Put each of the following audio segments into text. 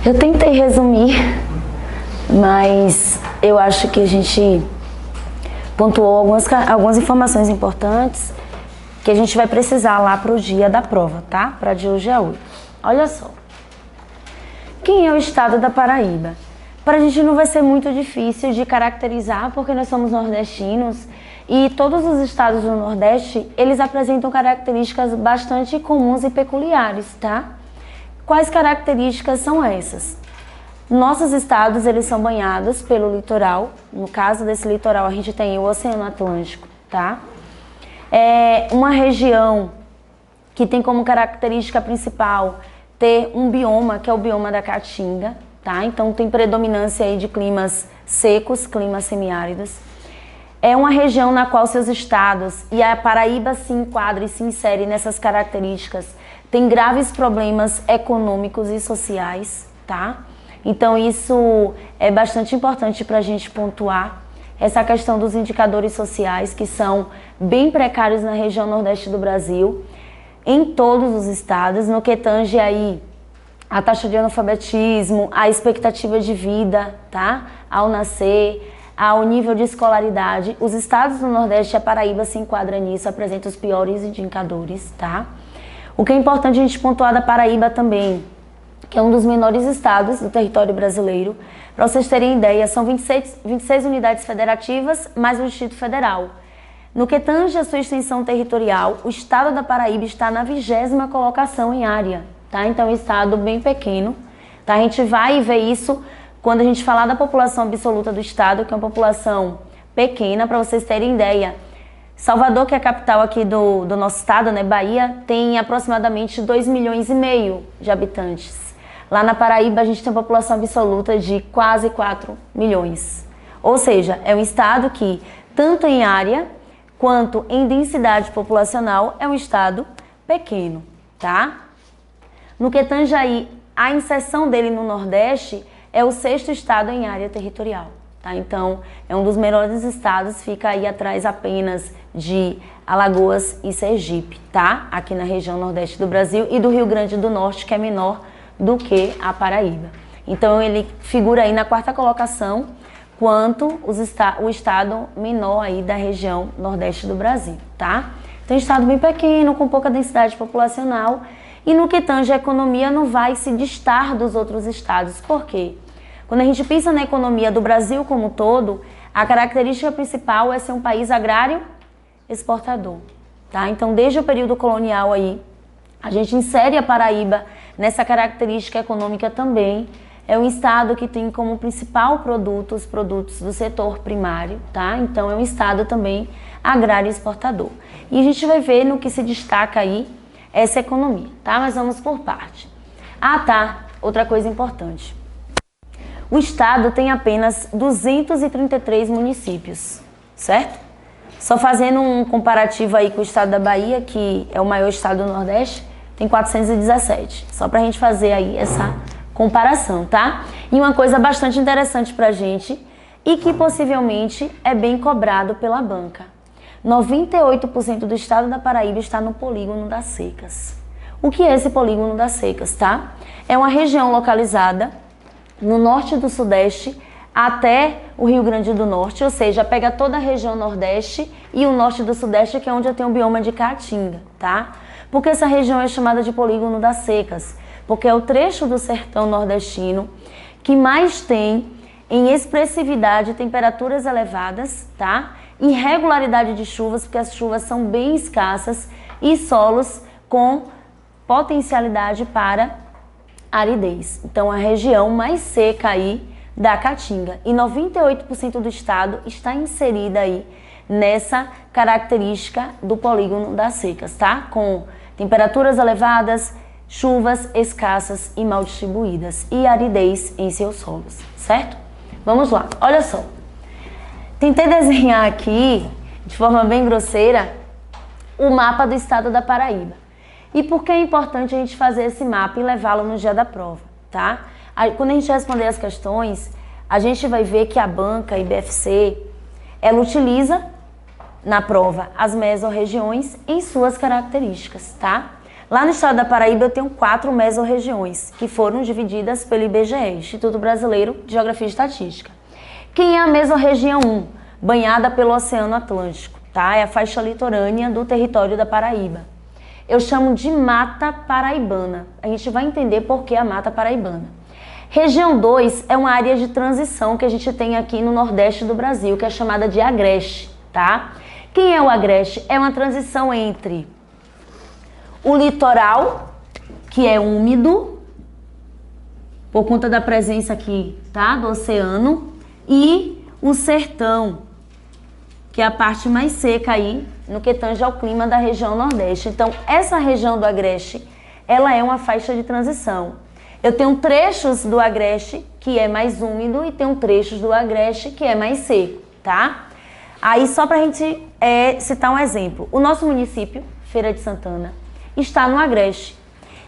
Eu tentei resumir, mas eu acho que a gente pontuou algumas informações importantes que a gente vai precisar lá para o dia da prova, tá? Para de hoje a 8. Olha só. Quem é o estado da Paraíba? Para a gente não vai ser muito difícil de caracterizar, porque nós somos nordestinos e todos os estados do Nordeste, eles apresentam características bastante comuns e peculiares, tá? Quais características são essas? Nossos estados, eles são banhados pelo litoral. No caso desse litoral, a gente tem o Oceano Atlântico, tá? É uma região que tem como característica principal ter um bioma, que é o bioma da Caatinga, tá? Então tem predominância aí de climas secos, climas semiáridos. É uma região na qual seus estados, e a Paraíba se enquadra e se insere nessas características, tem graves problemas econômicos e sociais, tá? Então isso é bastante importante para a gente pontuar essa questão dos indicadores sociais, que são bem precários na região nordeste do Brasil, em todos os estados, no que tange aí a taxa de analfabetismo, a expectativa de vida, tá? Ao nascer, ao nível de escolaridade. Os estados do Nordeste, a Paraíba se enquadra nisso, apresenta os piores indicadores, tá? O que é importante a gente pontuar da Paraíba também, que é um dos menores estados do território brasileiro. Para vocês terem ideia, são 26 unidades federativas, mais o Distrito Federal. No que tange a sua extensão territorial, o estado da Paraíba está na 20ª colocação em área, tá? Então é um estado bem pequeno, tá? A gente vai ver isso quando a gente falar da população absoluta do estado, que é uma população pequena, para vocês terem ideia. Salvador, que é a capital aqui do nosso estado, né, Bahia, tem aproximadamente 2,5 milhões de habitantes. Lá na Paraíba a gente tem uma população absoluta de quase 4 milhões. Ou seja, é um estado que, tanto em área quanto em densidade populacional, é um estado pequeno, tá? No que tange aí a inserção dele no Nordeste, é o 6º estado em área territorial. Tá? Então, é um dos menores estados, fica aí atrás apenas de Alagoas e Sergipe, tá? Aqui na região nordeste do Brasil, e do Rio Grande do Norte, que é menor do que a Paraíba. Então, ele figura aí na 4ª colocação, quanto o estado menor aí da região nordeste do Brasil, tá? Então, é um estado bem pequeno, com pouca densidade populacional, e no que tange a economia não vai se distar dos outros estados. Por quê? Quando a gente pensa na economia do Brasil como um todo, a característica principal é ser um país agrário exportador, tá? Então, desde o período colonial aí, a gente insere a Paraíba nessa característica econômica também. É um estado que tem como principal produto os produtos do setor primário, tá? Então, é um estado também agrário exportador. E a gente vai ver no que se destaca aí essa economia, tá? Mas vamos por parte. Ah, tá. Outra coisa importante. O estado tem apenas 233 municípios, certo? Só fazendo um comparativo aí com o estado da Bahia, que é o maior estado do Nordeste, tem 417. Só pra gente fazer aí essa comparação, tá? E uma coisa bastante interessante pra gente, e que possivelmente é bem cobrado pela banca. 98% do estado da Paraíba está no polígono das secas. O que é esse polígono das secas, tá? É uma região localizada no norte do Sudeste até o Rio Grande do Norte, ou seja, pega toda a região Nordeste e o norte do Sudeste, que é onde eu tenho o bioma de Caatinga, tá? Por que essa região é chamada de polígono das secas? Porque é o trecho do sertão nordestino que mais tem em expressividade temperaturas elevadas, tá? Irregularidade de chuvas, porque as chuvas são bem escassas, e solos com potencialidade para aridez. Então, a região mais seca aí da Caatinga. E 98% do estado está inserida aí nessa característica do polígono das secas, tá? Com temperaturas elevadas, chuvas escassas e mal distribuídas, e aridez em seus solos, certo? Vamos lá, olha só. Tentei desenhar aqui, de forma bem grosseira, o mapa do estado da Paraíba. E por que é importante a gente fazer esse mapa e levá-lo no dia da prova, tá? Aí, quando a gente responder as questões, a gente vai ver que a banca IBFC, ela utiliza na prova as mesorregiões em suas características, tá? Lá no estado da Paraíba eu tenho 4 mesorregiões, que foram divididas pelo IBGE, Instituto Brasileiro de Geografia e Estatística. Quem é a mesorregião 1? Banhada pelo Oceano Atlântico, tá? É a faixa litorânea do território da Paraíba. Eu chamo de Mata Paraibana. A gente vai entender por que a Mata Paraibana. Região 2 é uma área de transição que a gente tem aqui no Nordeste do Brasil, que é chamada de Agreste, tá? Quem é o Agreste? É uma transição entre o litoral, que é úmido, por conta da presença aqui, tá, do oceano, e o sertão, que é a parte mais seca aí, no que tange ao clima da região Nordeste. Então, essa região do Agreste, ela é uma faixa de transição. Eu tenho trechos do Agreste que é mais úmido e tenho trechos do Agreste que é mais seco, tá? Aí, só pra gente citar um exemplo. O nosso município, Feira de Santana, está no Agreste.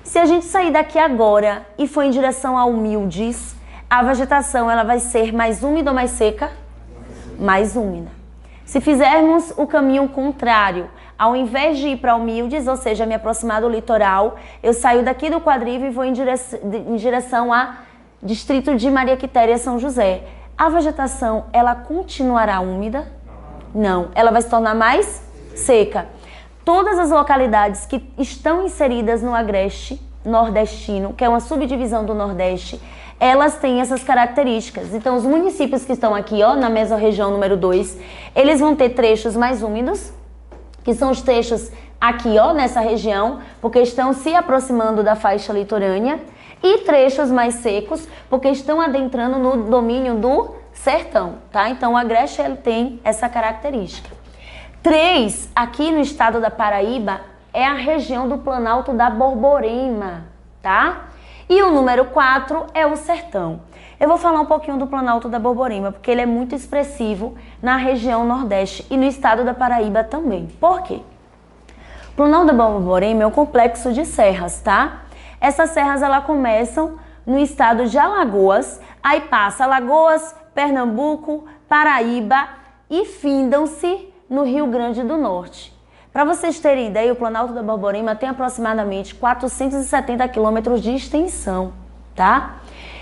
Se a gente sair daqui agora e for em direção a Humildes, a vegetação ela vai ser mais úmida ou mais seca? Mais úmida. Se fizermos o caminho contrário, ao invés de ir para Humildes, ou seja, me aproximar do litoral, eu saio daqui do Quadrive e vou em direção a distrito de Maria Quitéria, São José. A vegetação, ela continuará úmida? Não. Ela vai se tornar mais seca. Todas as localidades que estão inseridas no Agreste nordestino, que é uma subdivisão do Nordeste, elas têm essas características. Então, os municípios que estão aqui, ó, na mesorregião número 2, eles vão ter trechos mais úmidos, que são os trechos aqui, ó, nessa região, porque estão se aproximando da faixa litorânea, e trechos mais secos, porque estão adentrando no domínio do sertão, tá? Então, o Agreste ele tem essa característica. 3, aqui no estado da Paraíba, é a região do Planalto da Borborema, tá? E o número 4 é o sertão. Eu vou falar um pouquinho do Planalto da Borborema, porque ele é muito expressivo na região Nordeste e no estado da Paraíba também. Por quê? O Planalto da Borborema é um complexo de serras, tá? Essas serras, elas começam no estado de Alagoas, aí passa Alagoas, Pernambuco, Paraíba e findam-se no Rio Grande do Norte. Para vocês terem ideia, o Planalto da Borborema tem aproximadamente 470 quilômetros de extensão, tá?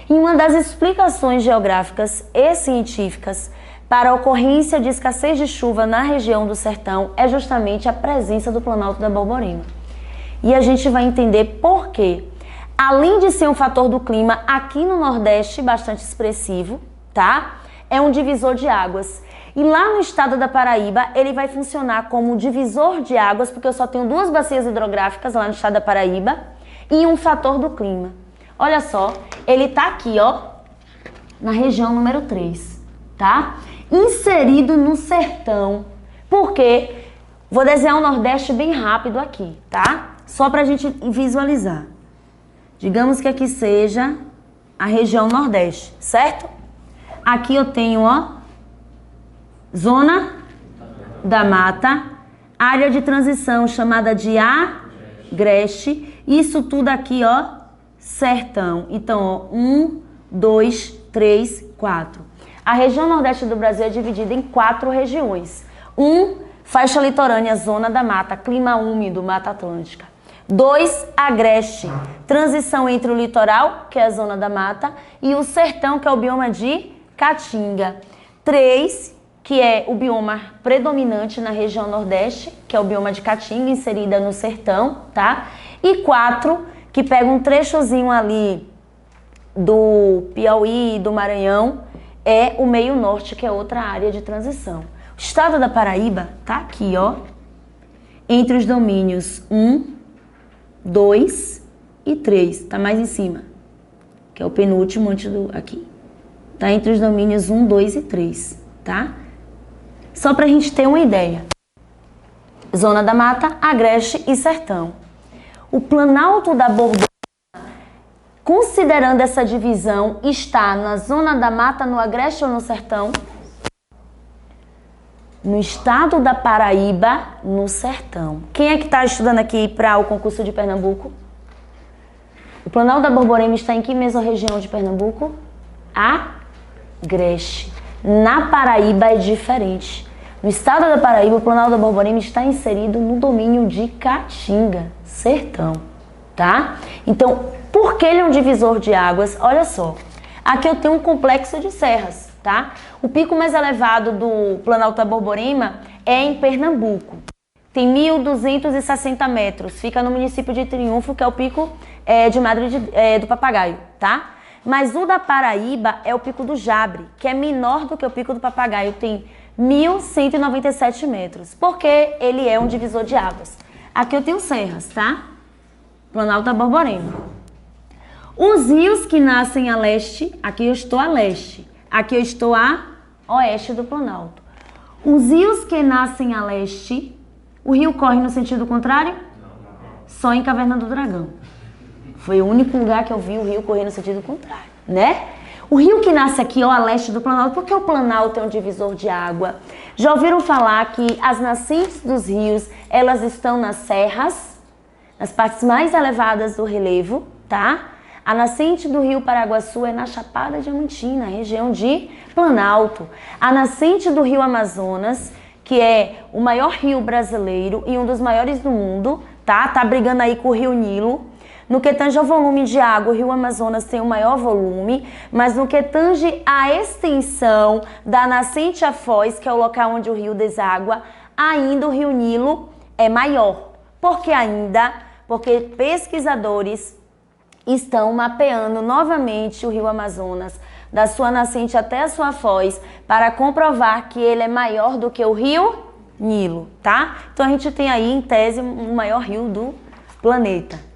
E uma das explicações geográficas e científicas para a ocorrência de escassez de chuva na região do sertão é justamente a presença do Planalto da Borborema. E a gente vai entender por quê. Além de ser um fator do clima aqui no Nordeste bastante expressivo, tá? É um divisor de águas. E lá no estado da Paraíba, ele vai funcionar como divisor de águas, porque eu só tenho 2 bacias hidrográficas lá no estado da Paraíba e um fator do clima. Olha só, ele tá aqui, ó, na região número 3, tá? Inserido no sertão. Por quê? Vou desenhar o Nordeste bem rápido aqui, tá? Só pra gente visualizar. Digamos que aqui seja a região Nordeste, certo? Aqui eu tenho, ó, Zona da Mata, área de transição chamada de Agreste, isso tudo aqui, ó, sertão. Então, ó, 1, 2, 3, 4. A região Nordeste do Brasil é dividida em 4 regiões. 1, faixa litorânea, Zona da Mata, clima úmido, Mata Atlântica. 2, Agreste, transição entre o litoral, que é a Zona da Mata, e o sertão, que é o bioma de Caatinga. 3, que é o bioma predominante na região Nordeste, que é o bioma de Caatinga, inserida no sertão, tá? E 4, que pega um trechozinho ali do Piauí e do Maranhão, é o meio norte, que é outra área de transição. O estado da Paraíba tá aqui, ó, entre os domínios 1, 2 e 3, tá mais em cima, que é o penúltimo antes do aqui. Tá entre os domínios 1, 2 e 3, tá? Só pra gente ter uma ideia. Zona da Mata, Agreste e Sertão. O Planalto da Borborema, considerando essa divisão, está na Zona da Mata, no Agreste ou no Sertão? No estado da Paraíba, no Sertão. Quem é que está estudando aqui para o concurso de Pernambuco? O Planalto da Borborema está em que mesorregião de Pernambuco? Agreste. Na Paraíba é diferente. No estado da Paraíba, o Planalto da Borborema está inserido no domínio de Caatinga, sertão. tá? Então, por que ele é um divisor de águas? Olha só, aqui eu tenho um complexo de serras, tá? O pico mais elevado do Planalto da Borborema é em Pernambuco. Tem 1.260 metros, fica no município de Triunfo, que é o pico de Madre do Papagaio, tá? Mas o da Paraíba é o pico do Jabre, que é menor do que o pico do Papagaio, tem 1.197 metros, porque ele é um divisor de águas. Aqui eu tenho serras, tá? Planalto da Borborema. Os rios que nascem a leste, aqui eu estou a leste, aqui eu estou a oeste do Planalto. Os rios que nascem a leste, o rio corre no sentido contrário? Só em Caverna do Dragão. Foi o único lugar que eu vi o rio correr no sentido contrário, né? O rio que nasce aqui, ó, a leste do Planalto, porque o Planalto é um divisor de água. Já ouviram falar que as nascentes dos rios, elas estão nas serras, nas partes mais elevadas do relevo, tá? A nascente do rio Paraguaçu é na Chapada Diamantina, região de Planalto. A nascente do rio Amazonas, que é o maior rio brasileiro e um dos maiores do mundo, tá? Tá brigando aí com o rio Nilo. No que tange ao volume de água, o rio Amazonas tem o maior volume, mas no que tange à extensão da nascente à foz, que é o local onde o rio deságua, ainda o rio Nilo é maior. Por que ainda? Porque pesquisadores estão mapeando novamente o rio Amazonas, da sua nascente até a sua foz, para comprovar que ele é maior do que o rio Nilo, tá? Então a gente tem aí, em tese, o maior rio do planeta.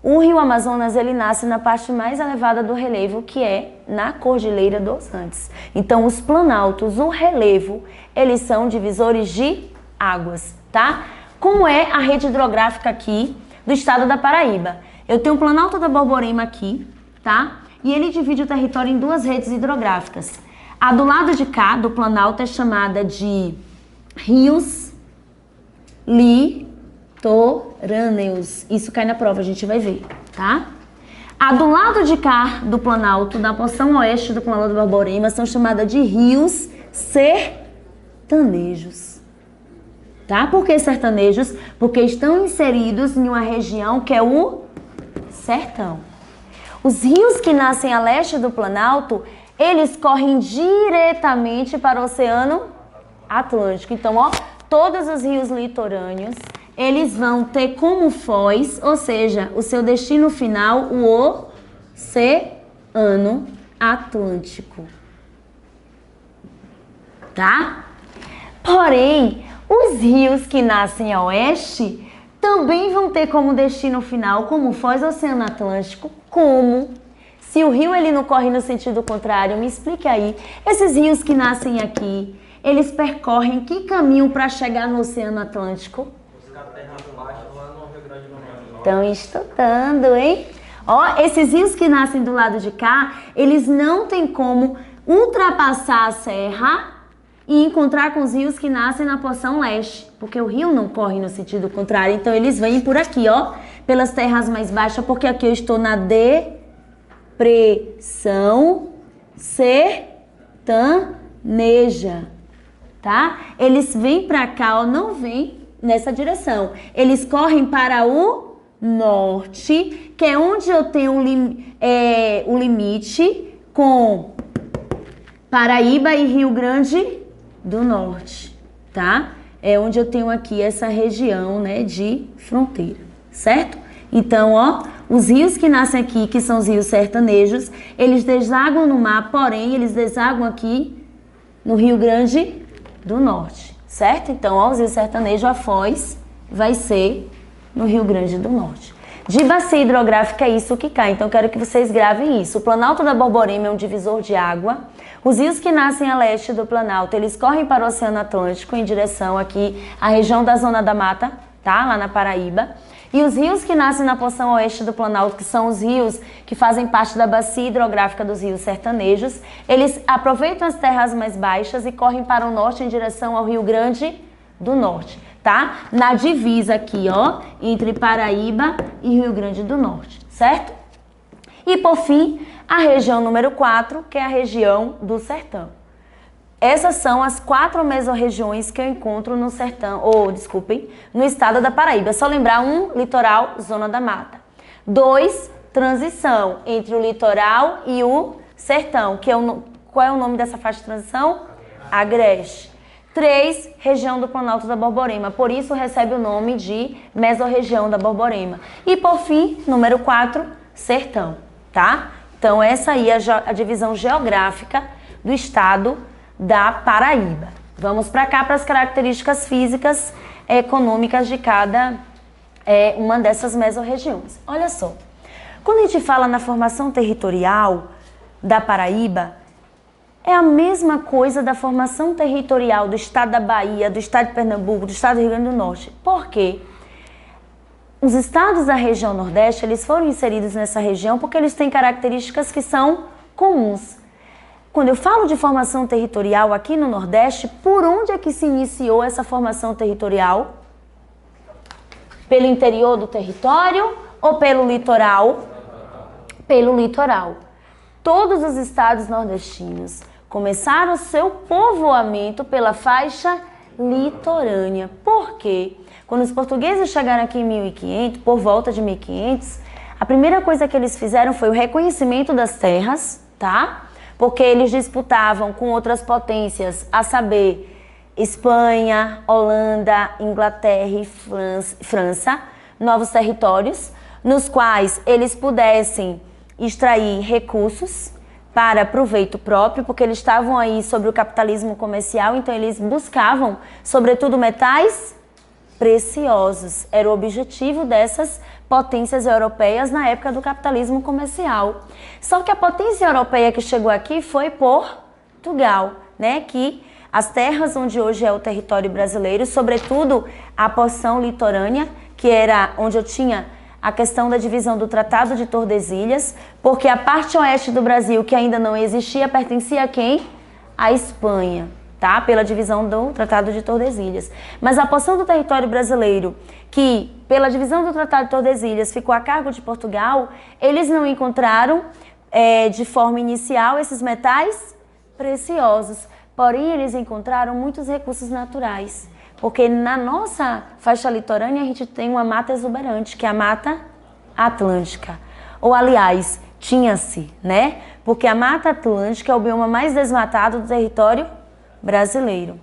O rio Amazonas, ele nasce na parte mais elevada do relevo, que é na Cordilheira dos Andes. Então, os planaltos, o relevo, eles são divisores de águas, tá? Como é a rede hidrográfica aqui do estado da Paraíba? Eu tenho o Planalto da Borborema aqui, tá? E ele divide o território em duas redes hidrográficas. A do lado de cá, do Planalto, é chamada de rios litorâneos. Isso cai na prova, a gente vai ver, tá? A do lado de cá do Planalto, da porção oeste do Planalto da Borborema, são chamadas de rios sertanejos. Tá? Por que sertanejos? Porque estão inseridos em uma região que é o sertão. Os rios que nascem a leste do Planalto, eles correm diretamente para o Oceano Atlântico. Então, ó, todos os rios litorâneos, eles vão ter como foz, ou seja, o seu destino final, o Oceano Atlântico. Tá? Porém, os rios que nascem a oeste também vão ter como destino final, como foz, o Oceano Atlântico. Como? Se o rio ele não corre no sentido contrário, me explique aí. Esses rios que nascem aqui, eles percorrem que caminho para chegar no Oceano Atlântico? Estão estudando, hein? Ó, esses rios que nascem do lado de cá, eles não têm como ultrapassar a serra e encontrar com os rios que nascem na porção leste, porque o rio não corre no sentido contrário. Então, eles vêm por aqui, ó, pelas terras mais baixas, porque aqui eu estou na depressão sertaneja, tá? Eles vêm pra cá, ó, não vêm nessa direção. Eles correm para o norte, que é onde eu tenho o limite com Paraíba e Rio Grande do Norte, tá? É onde eu tenho aqui essa região, né, de fronteira, certo? Então, ó, os rios que nascem aqui, que são os rios sertanejos, eles desaguam no mar, porém, eles desaguam aqui no Rio Grande do Norte, certo? Então, ó, os rios sertanejos, a foz vai ser no Rio Grande do Norte. De bacia hidrográfica é isso que cai, então eu quero que vocês gravem isso. O Planalto da Borborema é um divisor de água. Os rios que nascem a leste do Planalto, eles correm para o Oceano Atlântico em direção aqui à região da Zona da Mata, tá? Lá na Paraíba. E os rios que nascem na porção oeste do Planalto, que são os rios que fazem parte da bacia hidrográfica dos rios sertanejos, eles aproveitam as terras mais baixas e correm para o norte em direção ao Rio Grande do Norte, tá? Na divisa aqui, ó, entre Paraíba e Rio Grande do Norte, certo? E por fim, a região número 4, que é a região do sertão. Essas são as 4 mesorregiões que eu encontro no sertão, no estado da Paraíba. É só lembrar um litoral, zona da mata. 2, transição entre o litoral e o sertão, que é qual é o nome dessa faixa de transição? Agreste. 3, região do Planalto da Borborema, por isso recebe o nome de mesorregião da Borborema. E por fim, número 4, sertão, tá? Então essa aí é a divisão geográfica do estado da Paraíba. Vamos para cá para as características físicas e econômicas de cada uma dessas mesorregiões. Olha só, quando a gente fala na formação territorial da Paraíba, é a mesma coisa da formação territorial do estado da Bahia, do estado de Pernambuco, do estado do Rio Grande do Norte. Por quê? Os estados da região Nordeste, eles foram inseridos nessa região porque eles têm características que são comuns. Quando eu falo de formação territorial aqui no Nordeste, por onde é que se iniciou essa formação territorial? Pelo interior do território ou pelo litoral? Pelo litoral. Todos os estados nordestinos começaram o seu povoamento pela faixa litorânea. Por quê? Quando os portugueses chegaram aqui em 1500, por volta de 1500, a primeira coisa que eles fizeram foi o reconhecimento das terras, tá? Porque eles disputavam com outras potências, a saber, Espanha, Holanda, Inglaterra e França, novos territórios, nos quais eles pudessem extrair recursos para proveito próprio, porque eles estavam aí sobre o capitalismo comercial, então eles buscavam, sobretudo, metais preciosos. Era o objetivo dessas potências europeias na época do capitalismo comercial. Só que a potência europeia que chegou aqui foi Portugal, né? Que as terras onde hoje é o território brasileiro, sobretudo a porção litorânea, que era onde eu tinha a questão da divisão do Tratado de Tordesilhas, porque a parte oeste do Brasil, que ainda não existia, pertencia a quem? A Espanha, tá? Pela divisão do Tratado de Tordesilhas. Mas a porção do território brasileiro, que pela divisão do Tratado de Tordesilhas ficou a cargo de Portugal, eles não encontraram de forma inicial esses metais preciosos, porém eles encontraram muitos recursos naturais. Porque na nossa faixa litorânea a gente tem uma mata exuberante, que é a Mata Atlântica. Ou, aliás, tinha-se, né? Porque a Mata Atlântica é o bioma mais desmatado do território brasileiro,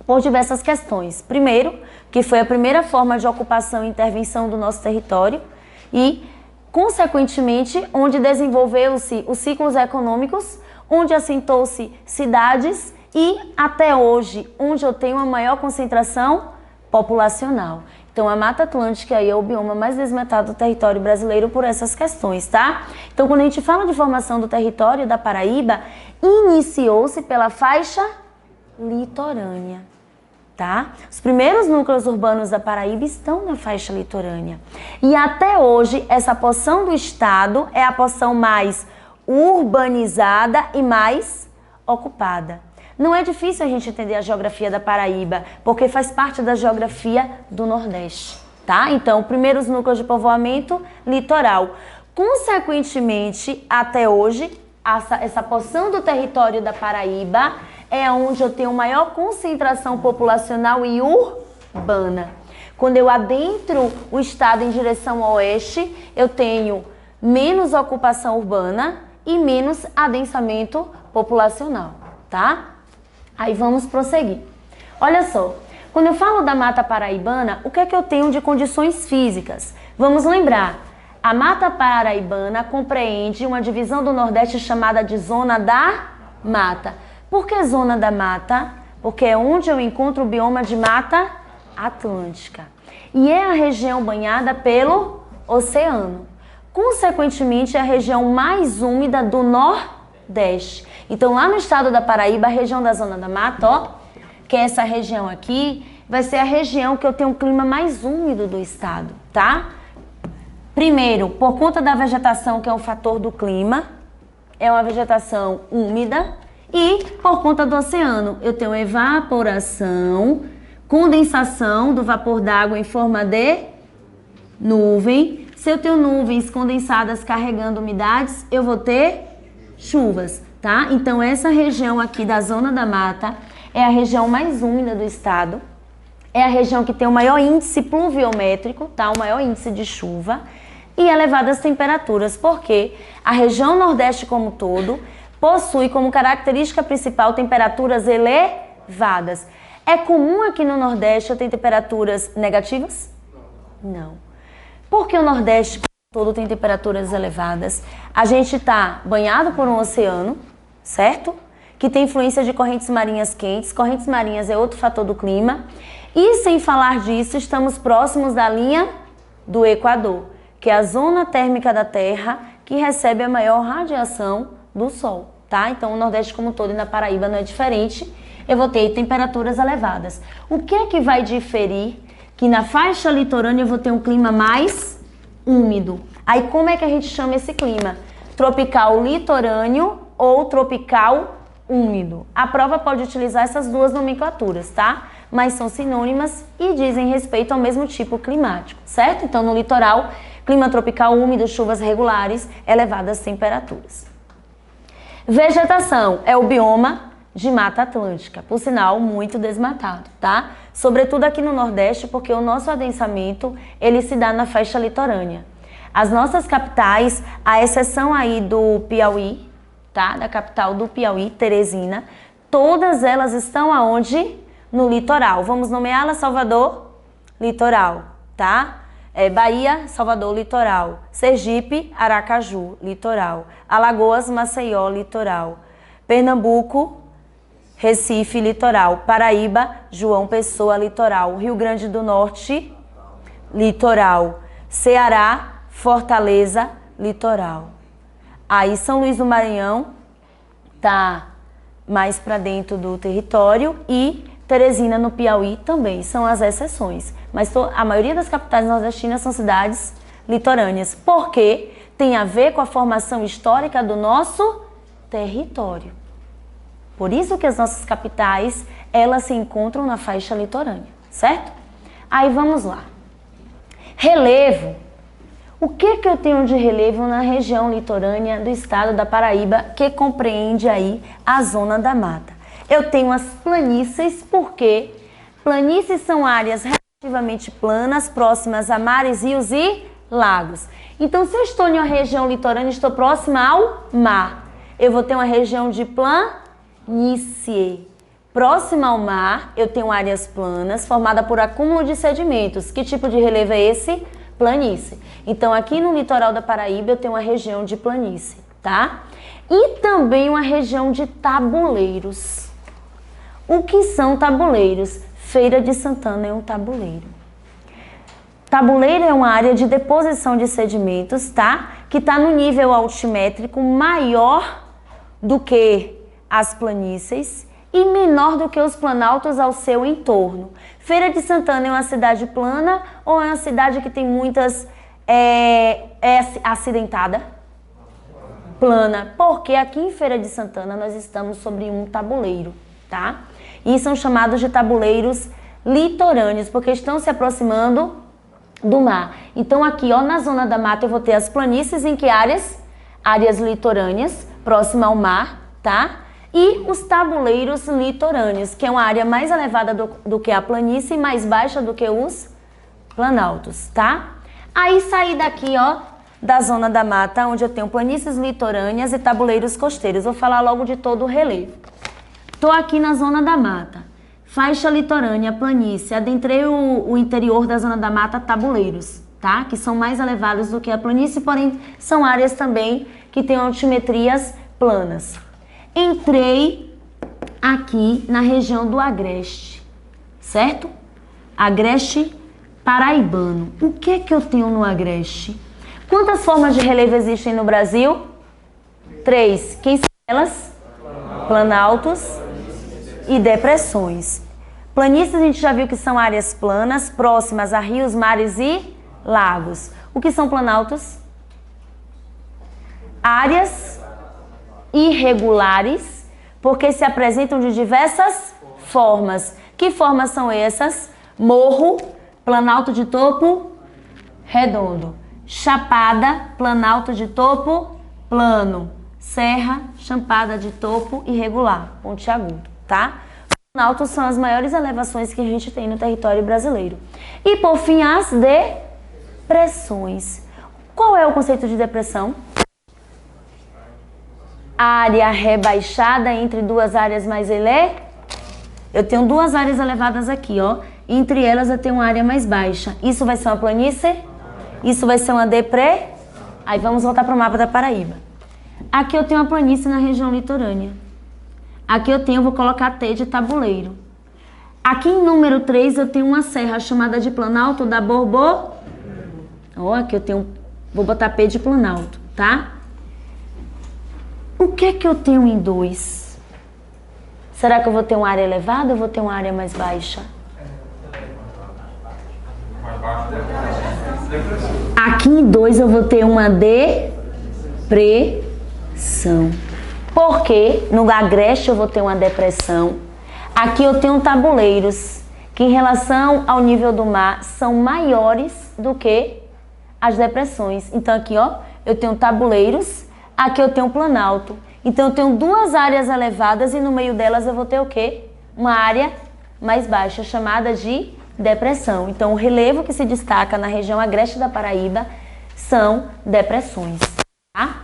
por diversas questões. Primeiro, que foi a primeira forma de ocupação e intervenção do nosso território e, consequentemente, onde desenvolveu-se os ciclos econômicos, onde assentou-se cidades e, até hoje, onde eu tenho a maior concentração populacional. Então, a Mata Atlântica aí é o bioma mais desmatado do território brasileiro por essas questões, tá? Então, quando a gente fala de formação do território da Paraíba, iniciou-se pela faixa litorânea, tá? Os primeiros núcleos urbanos da Paraíba estão na faixa litorânea. E, até hoje, essa porção do estado é a porção mais urbanizada e mais ocupada. Não é difícil a gente entender a geografia da Paraíba, porque faz parte da geografia do Nordeste, tá? Então, primeiros núcleos de povoamento, litoral. Consequentemente, até hoje, essa porção do território da Paraíba é onde eu tenho maior concentração populacional e urbana. Quando eu adentro o estado em direção ao oeste, eu tenho menos ocupação urbana e menos adensamento populacional, tá? Aí vamos prosseguir. Olha só, quando eu falo da Mata Paraibana, o que é que eu tenho de condições físicas? Vamos lembrar, a Mata Paraibana compreende uma divisão do Nordeste chamada de Zona da Mata. Por que Zona da Mata? Porque é onde eu encontro o bioma de Mata Atlântica. E é a região banhada pelo oceano. Consequentemente, é a região mais úmida do Nordeste. Então, lá no estado da Paraíba, a região da Zona da Mata, ó, que é essa região aqui, vai ser a região que eu tenho o clima mais úmido do estado, tá? Primeiro, por conta da vegetação, que é um fator do clima, é uma vegetação úmida, e por conta do oceano, eu tenho evaporação, condensação do vapor d'água em forma de nuvem. Se eu tenho nuvens condensadas carregando umidades, eu vou ter chuvas, tá? Então, essa região aqui da Zona da Mata é a região mais úmida do estado, é a região que tem o maior índice pluviométrico, tá? O maior índice de chuva, e elevadas temperaturas, porque a região Nordeste como um todo possui como característica principal temperaturas elevadas. É comum aqui no Nordeste eu ter temperaturas negativas? Não. Porque o Nordeste como um todo tem temperaturas elevadas. A gente está banhado por um oceano, certo? Que tem influência de correntes marinhas quentes. Correntes marinhas é outro fator do clima. E sem falar disso, estamos próximos da linha do Equador, que é a zona térmica da Terra que recebe a maior radiação do Sol, tá? Então o Nordeste como um todo e na Paraíba não é diferente. Eu vou ter temperaturas elevadas. O que é que vai diferir? Que na faixa litorânea eu vou ter um clima mais úmido. Aí como é que a gente chama esse clima? Tropical litorâneo ou tropical úmido. A prova pode utilizar essas duas nomenclaturas, tá? Mas são sinônimas e dizem respeito ao mesmo tipo climático, certo? Então, no litoral, clima tropical úmido, chuvas regulares, elevadas temperaturas. Vegetação é o bioma de Mata Atlântica, por sinal, muito desmatado, tá? Sobretudo aqui no Nordeste, porque o nosso adensamento, ele se dá na faixa litorânea. As nossas capitais, à exceção aí do Piauí, tá? Da capital do Piauí, Teresina, todas elas estão aonde? No litoral. Vamos nomeá-la Salvador, litoral, tá? Bahia, Salvador, litoral. Sergipe, Aracaju, litoral. Alagoas, Maceió, litoral. Pernambuco, Recife, litoral. Paraíba, João Pessoa, litoral. Rio Grande do Norte, litoral. Ceará, Fortaleza, litoral. Aí São Luís do Maranhão tá mais para dentro do território e Teresina no Piauí também são as exceções. Mas a maioria das capitais nordestinas são cidades litorâneas, porque tem a ver com a formação histórica do nosso território. Por isso que as nossas capitais, elas se encontram na faixa litorânea, certo? Aí vamos lá. Relevo. O que eu tenho de relevo na região litorânea do estado da Paraíba, que compreende aí a zona da mata? Eu tenho as planícies, porque planícies são áreas relativamente planas, próximas a mares, rios e lagos. Então, se eu estou em uma região litorânea, estou próxima ao mar. Eu vou ter uma região de planície. Próxima ao mar, eu tenho áreas planas, formada por acúmulo de sedimentos. Que tipo de relevo é esse? Planície. Então, aqui no litoral da Paraíba, eu tenho uma região de planície, tá? E também uma região de tabuleiros. O que são tabuleiros? Feira de Santana é um tabuleiro. Tabuleiro é uma área de deposição de sedimentos, tá? Que está no nível altimétrico maior do que as planícies e menor do que os planaltos ao seu entorno. Feira de Santana é uma cidade plana ou é uma cidade que tem muitas... é acidentada? Plana. Porque aqui em Feira de Santana nós estamos sobre um tabuleiro, tá? E são chamados de tabuleiros litorâneos, porque estão se aproximando do mar. Então aqui, ó, na zona da mata eu vou ter as planícies em que áreas? Áreas litorâneas, próxima ao mar, tá? E os tabuleiros litorâneos, que é uma área mais elevada do que a planície e mais baixa do que os planaltos, tá? Aí saí daqui, ó, da zona da mata, onde eu tenho planícies litorâneas e tabuleiros costeiros. Vou falar logo de todo o relevo. Estou aqui na zona da mata, faixa litorânea, planície, adentrei o interior da zona da mata, tabuleiros, tá? Que são mais elevados do que a planície, porém são áreas também que têm altimetrias planas. Entrei aqui na região do Agreste, certo? Agreste paraibano. O que eu tenho no Agreste? Quantas formas de relevo existem no Brasil? 3. Quem são elas? Planaltos e depressões. Planícies a gente já viu que são áreas planas, próximas a rios, mares e lagos. O que são planaltos? Áreas irregulares, porque se apresentam de diversas formas. Que formas são essas? Morro, planalto de topo redondo. Chapada, planalto de topo plano. Serra, chapada de topo irregular, pontiagudo, tá? Os planaltos são as maiores elevações que a gente tem no território brasileiro. E por fim, as depressões. Qual é o conceito de depressão? Área rebaixada entre duas áreas mais elevadas. Eu tenho duas áreas elevadas aqui, ó. Entre elas eu tenho uma área mais baixa. Isso vai ser uma planície? Isso vai ser uma deprê? Aí vamos voltar para o mapa da Paraíba. Aqui eu tenho uma planície na região litorânea. Aqui eu vou colocar T de tabuleiro. Aqui em número 3 eu tenho uma serra chamada de Planalto da Borbo. Ó, aqui vou botar P de Planalto, tá? O que é que eu tenho em 2? Será que eu vou ter uma área elevada ou vou ter uma área mais baixa? Aqui em 2 eu vou ter uma depressão. Porque no agreste eu vou ter uma depressão. Aqui eu tenho tabuleiros que em relação ao nível do mar são maiores do que as depressões. Então aqui, ó, eu tenho tabuleiros, aqui eu tenho planalto. Então eu tenho duas áreas elevadas e no meio delas eu vou ter o quê? Uma área mais baixa, chamada de depressão. Então o relevo que se destaca na região agreste da Paraíba são depressões, tá?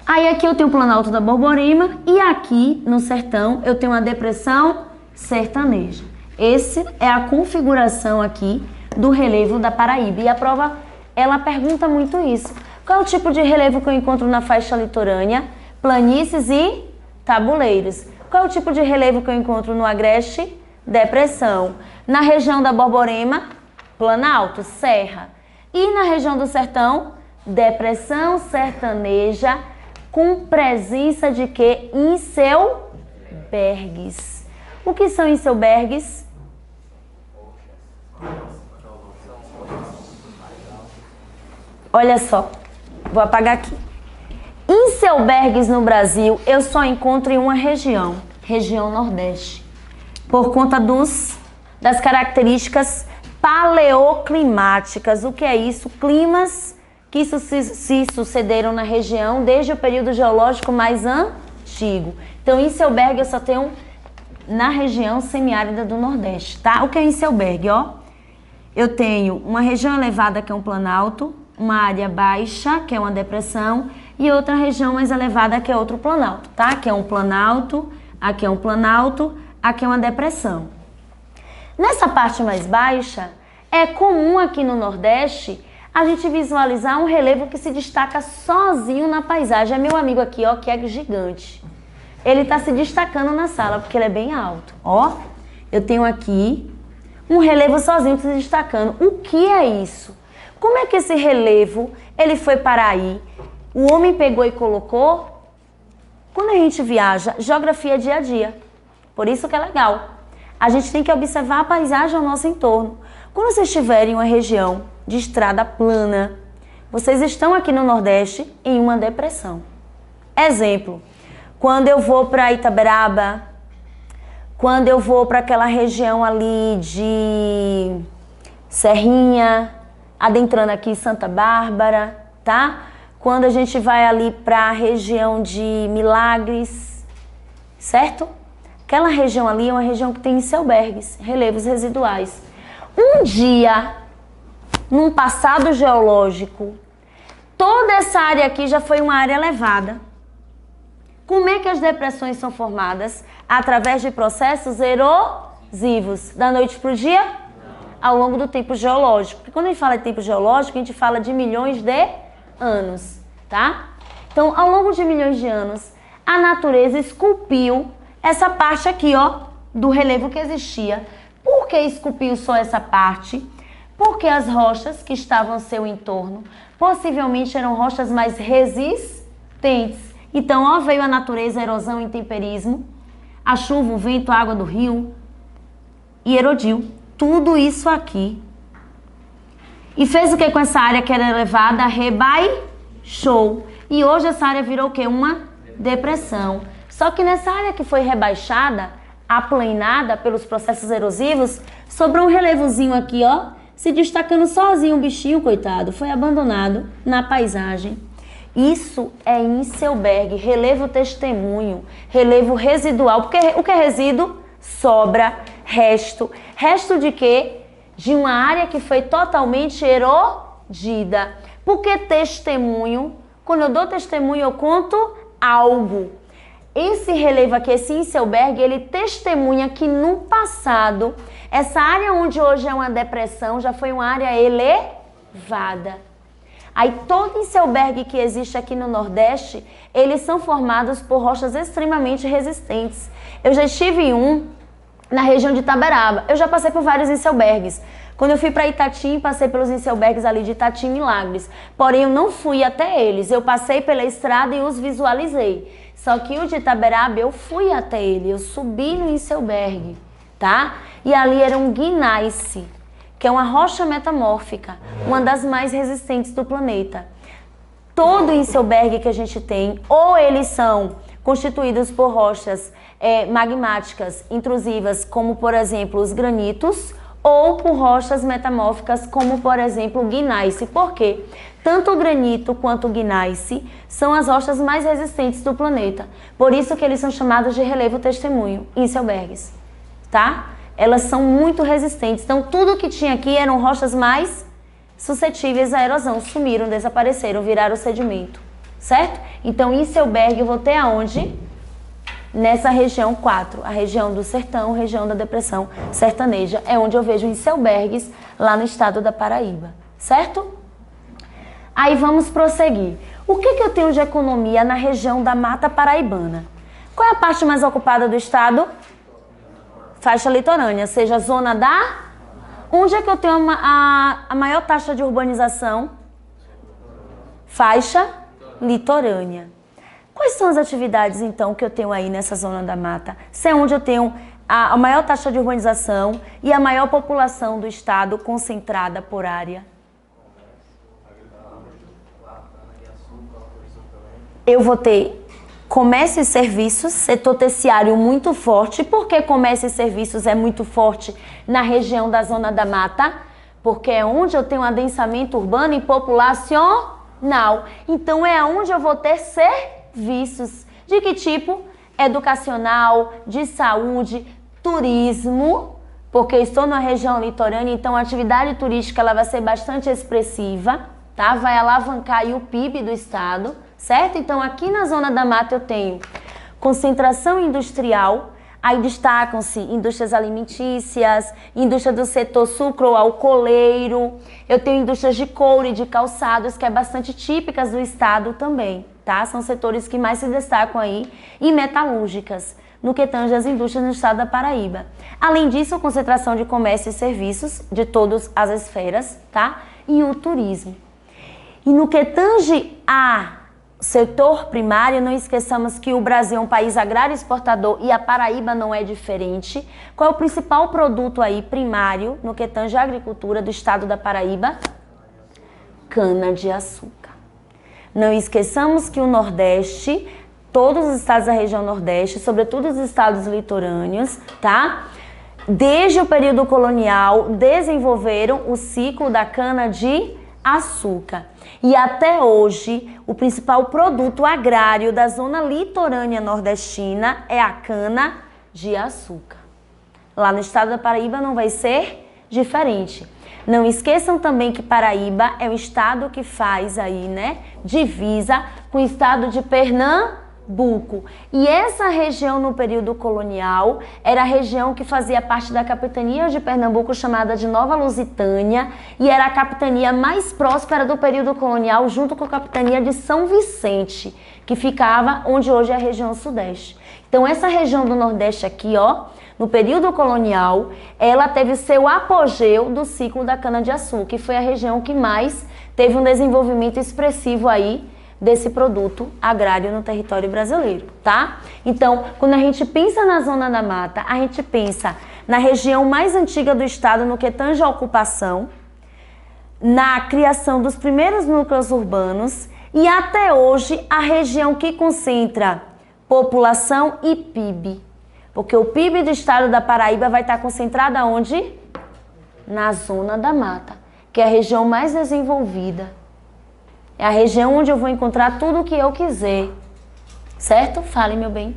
Aí aqui eu tenho o Planalto da Borborema e aqui no sertão eu tenho uma depressão sertaneja. Essa é a configuração aqui do relevo da Paraíba. E a prova, ela pergunta muito isso. Qual é o tipo de relevo que eu encontro na faixa litorânea? Planícies e tabuleiros. Qual é o tipo de relevo que eu encontro no agreste? Depressão. Na região da Borborema, Planalto, serra. E na região do sertão, depressão sertaneja, com presença de quê? Icebergs. O que são icebergs? Olha só, vou apagar aqui. Icebergs no Brasil eu só encontro em uma região, região Nordeste, por conta das características paleoclimáticas. O que é isso? Climas que se sucederam na região desde o período geológico mais antigo. Então, iceberg eu só tenho na região semiárida do Nordeste, tá? O que é iceberg, ó? Eu tenho uma região elevada, que é um planalto, uma área baixa, que é uma depressão, e outra região mais elevada, que é outro planalto, tá? Aqui é um planalto, aqui é um planalto, aqui é uma depressão. Nessa parte mais baixa, é comum aqui no Nordeste a gente visualizar um relevo que se destaca sozinho na paisagem. É meu amigo aqui, ó, que é gigante. Ele tá se destacando na sala, porque ele é bem alto. Ó, eu tenho aqui um relevo sozinho se destacando. O que é isso? Como é que esse relevo, ele foi para aí? O homem pegou e colocou? Quando a gente viaja, geografia é dia a dia. Por isso que é legal. A gente tem que observar a paisagem ao nosso entorno. Quando vocês estiverem em uma região de estrada plana, vocês estão aqui no Nordeste em uma depressão. Exemplo, quando eu vou para Itaberaba, quando eu vou para aquela região ali de Serrinha, adentrando aqui Santa Bárbara, tá? Quando a gente vai ali para a região de Milagres, certo? Aquela região ali é uma região que tem icebergs, relevos residuais. Um dia, num passado geológico, toda essa área aqui já foi uma área elevada. Como é que as depressões são formadas? Através de processos erosivos. Da noite para o dia? Ao longo do tempo geológico. Porque quando a gente fala de tempo geológico, a gente fala de milhões de anos, tá? Então, ao longo de milhões de anos, a natureza esculpiu essa parte aqui, ó, do relevo que existia. Por que esculpiu só essa parte? Porque as rochas que estavam ao seu entorno possivelmente eram rochas mais resistentes. Então, ó, veio a natureza, a erosão, intemperismo, a chuva, o vento, a água do rio e erodiu tudo isso aqui. E fez o que com essa área que era elevada? Rebaixou. E hoje essa área virou o quê? Uma depressão. Só que nessa área que foi rebaixada, aplanada pelos processos erosivos, sobrou um relevozinho aqui, ó, se destacando sozinho, o bichinho, coitado, foi abandonado na paisagem. Isso é iceberg, relevo testemunho, relevo residual. Porque o que é resíduo? Sobra, resto. Resto de quê? De uma área que foi totalmente erodida. Porque testemunho, quando eu dou testemunho, eu conto algo. Esse relevo aqui, esse Inselberg, ele testemunha que no passado, essa área onde hoje é uma depressão, já foi uma área elevada. Aí todo Inselberg que existe aqui no Nordeste, eles são formados por rochas extremamente resistentes. Eu já estive em um na região de Itaberaba. Eu já passei por vários Inselbergs. Quando eu fui para Itatim, passei pelos Inselbergs ali de Itatim e Milagres. Porém, eu não fui até eles. Eu passei pela estrada e os visualizei. Só que o de Itaberaba, eu fui até ele. Eu subi no Inselberg, tá? E ali era um gneiss, que é uma rocha metamórfica, uma das mais resistentes do planeta. Todo Inselberg que a gente tem, ou eles são constituídos por rochas magmáticas intrusivas, como por exemplo os granitos, ou por rochas metamórficas, como por exemplo o gneiss. Por quê? Tanto o granito quanto o gneiss são as rochas mais resistentes do planeta. Por isso que eles são chamados de relevo testemunho, Inselbergs, tá? Elas são muito resistentes. Então tudo que tinha aqui eram rochas mais suscetíveis à erosão. Sumiram, desapareceram, viraram sedimento, certo? Então Inselberg eu vou ter aonde? Nessa região 4, a região do sertão, região da depressão sertaneja, é onde eu vejo Inselbergs lá no estado da Paraíba, certo? Aí vamos prosseguir. O que eu tenho de economia na região da Mata Paraibana? Qual é a parte mais ocupada do estado? Faixa litorânea, seja a zona da... Onde é que eu tenho a maior taxa de urbanização? Faixa litorânea. Quais são as atividades, então, que eu tenho aí nessa zona da mata? Se é onde eu tenho a maior taxa de urbanização e a maior população do estado concentrada por área. Eu vou ter comércio e serviços, setor terciário muito forte. Por que comércio e serviços é muito forte na região da zona da mata? Porque é onde eu tenho adensamento urbano e populacional. Então é onde eu vou ter serviços. De que tipo? Educacional, de saúde, turismo, porque eu estou na região litorânea, então a atividade turística ela vai ser bastante expressiva, tá? Vai alavancar aí o PIB do estado, certo? Então aqui na zona da mata eu tenho concentração industrial, aí destacam-se indústrias alimentícias, indústria do setor sucro-alcooleiro, eu tenho indústrias de couro e de calçados, que é bastante típicas do estado também, tá? São setores que mais se destacam aí, e metalúrgicas, no que tange as indústrias no estado da Paraíba. Além disso, a concentração de comércio e serviços de todas as esferas, tá? E o turismo. E no que tange a setor primário, não esqueçamos que o Brasil é um país agrário exportador e a Paraíba não é diferente. Qual é o principal produto aí primário no que tange a agricultura do estado da Paraíba? Cana-de-açúcar. Não esqueçamos que o Nordeste, todos os estados da região Nordeste, sobretudo os estados litorâneos, tá? Desde o período colonial, desenvolveram o ciclo da cana-de-açúcar. E até hoje, o principal produto agrário da zona litorânea nordestina é a cana-de-açúcar. Lá no estado da Paraíba não vai ser diferente. Não esqueçam também que Paraíba é o estado que faz aí, né, divisa com o estado de Pernambuco. E essa região no período colonial era a região que fazia parte da capitania de Pernambuco, chamada de Nova Lusitânia, e era a capitania mais próspera do período colonial, junto com a capitania de São Vicente, que ficava onde hoje é a região sudeste. Então essa região do Nordeste aqui, ó, no período colonial, ela teve seu apogeu do ciclo da cana-de-açúcar, e foi a região que mais teve um desenvolvimento expressivo aí desse produto agrário no território brasileiro, tá? Então, quando a gente pensa na zona da mata, a gente pensa na região mais antiga do estado no que tange a ocupação, na criação dos primeiros núcleos urbanos e até hoje a região que concentra população e PIB. Porque o PIB do estado da Paraíba vai estar concentrado aonde? Na zona da mata, que é a região mais desenvolvida. É a região onde eu vou encontrar tudo o que eu quiser. Certo? Fale, meu bem.